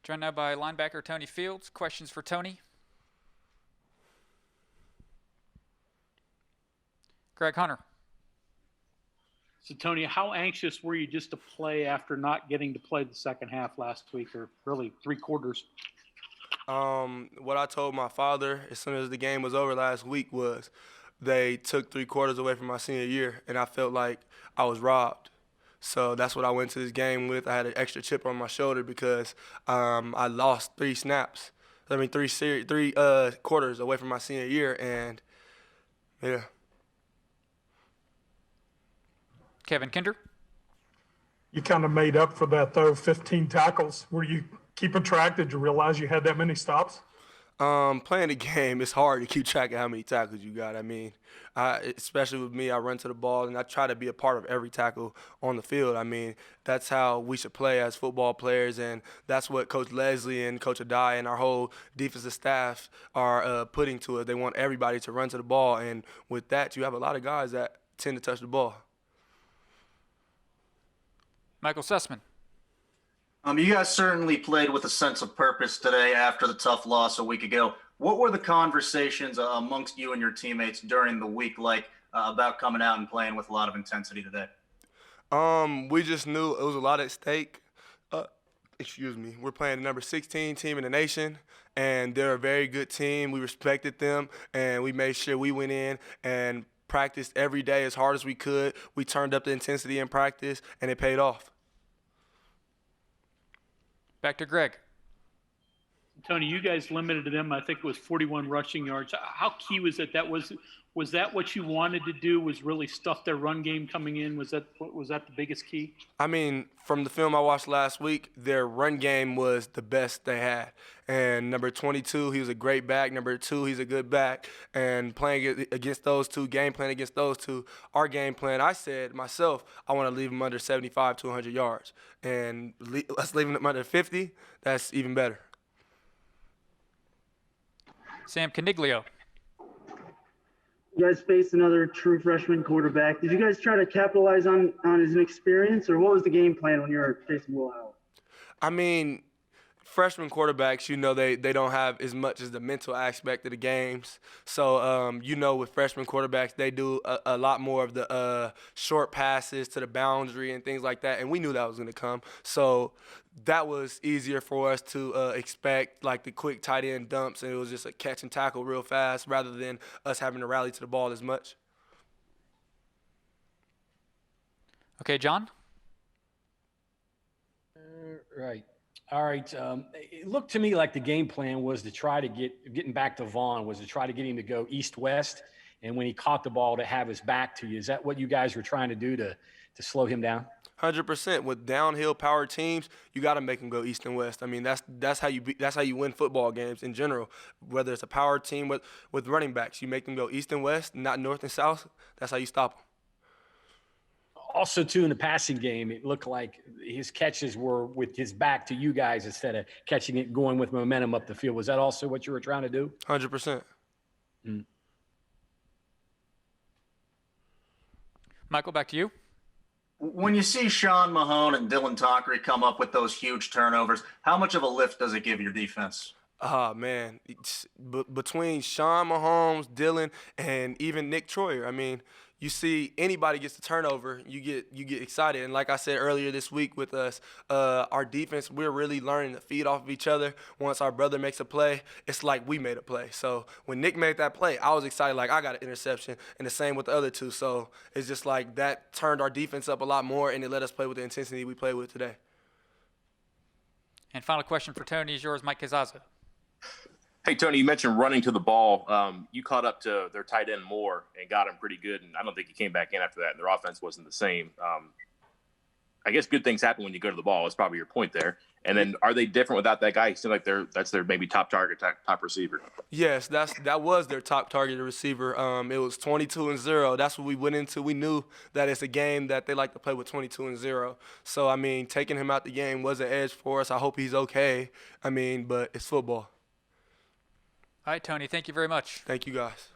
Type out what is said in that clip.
Joined now by linebacker Tony Fields. Questions for Tony? Greg Hunter. So, Tony, how anxious were you just to play after not getting to play the second half last week, or really 3 quarters? What I told my father as soon as the game was over last week was they took 3 quarters away from my senior year, and I felt like I was robbed. So that's what I went to this game with. I had an extra chip on my shoulder because I lost 3 snaps. I mean, three quarters away from my senior year, and yeah. Kevin Kinder. You kind of made up for that, though, 15 tackles. Were you keeping track? Did you realize you had that many stops? Playing the game, it's hard to keep track of how many tackles you got. I mean, especially with me, I run to the ball, and I try to be a part of every tackle on the field. I mean, that's how we should play as football players, and that's what Coach Leslie and Coach Adai and our whole defensive staff are putting to it. They want everybody to run to the ball, and with that, you have a lot of guys that tend to touch the ball. Michael Sussman. You guys certainly played with a sense of purpose today after the tough loss a week ago. What were the conversations amongst you and your teammates during the week like about coming out and playing with a lot of intensity today? We just knew it was a lot at stake. We're playing the number 16 team in the nation, and they're a very good team. We respected them, and we made sure we went in and practiced every day as hard as we could. We turned up the intensity in practice, and it paid off. Back to Greg. Tony, you guys limited them. I think it was 41 rushing yards. How key was it? Was that what you wanted to do? Was really stuff their run game coming in? Was that the biggest key? I mean, from the film I watched last week, their run game was the best they had. And number 22, he was a great back. Number 2, he's a good back. And playing against those two, game plan against those two, our game plan, I said myself, I want to leave them under 75 to 100 yards. And us leaving them under 50, that's even better. Sam Caniglio. You guys faced another true freshman quarterback. Did you guys try to capitalize on his experience, or what was the game plan when you were facing Will Howell? I mean, freshman quarterbacks, they don't have as much as the mental aspect of the games. So, with freshman quarterbacks, they do a lot more of the short passes to the boundary and things like that, and we knew that was going to come. So that was easier for us to expect, like the quick tight end dumps, and it was just a catch and tackle real fast rather than us having to rally to the ball as much. Okay, John? Right. All right. It looked to me like the game plan was to try to getting back to Vaughn was to try to get him to go east-west, and when he caught the ball to have his back to you. Is that what you guys were trying to do to slow him down? 100%. With downhill power teams, you got to make them go east and west. I mean, that's how you win football games in general. Whether it's a power team with running backs, you make them go east and west, not north and south. That's how you stop them. Also, too, in the passing game, it looked like his catches were with his back to you guys instead of catching it going with momentum up the field. Was that also what you were trying to do? 100%. Michael, back to you. When you see Sean Mahone and Dylan Tonkery come up with those huge turnovers, how much of a lift does it give your defense? Man, between Sean Mahomes, Dylan, and even Nick Troyer, I mean, you see anybody gets the turnover, you get excited. And like I said earlier this week with us, our defense, we're really learning to feed off of each other. Once our brother makes a play, it's like we made a play. So when Nick made that play, I was excited like I got an interception, and the same with the other two. So it's just like that turned our defense up a lot more, and it let us play with the intensity we played with today. And final question for Tony is yours, Mike Kazaza. Hey, Tony, you mentioned running to the ball. You caught up to their tight end Moore and got him pretty good, and I don't think he came back in after that, and their offense wasn't the same. I guess good things happen when you go to the ball. That's probably your point there. And then are they different without that guy? He seemed like that's their maybe top target, top receiver. Yes, that was their top targeted receiver. It was 22-0. That's what we went into. We knew that it's a game that they like to play with 22-0. So, I mean, taking him out the game was an edge for us. I hope he's okay. I mean, but it's football. All right, Tony, thank you very much. Thank you, guys.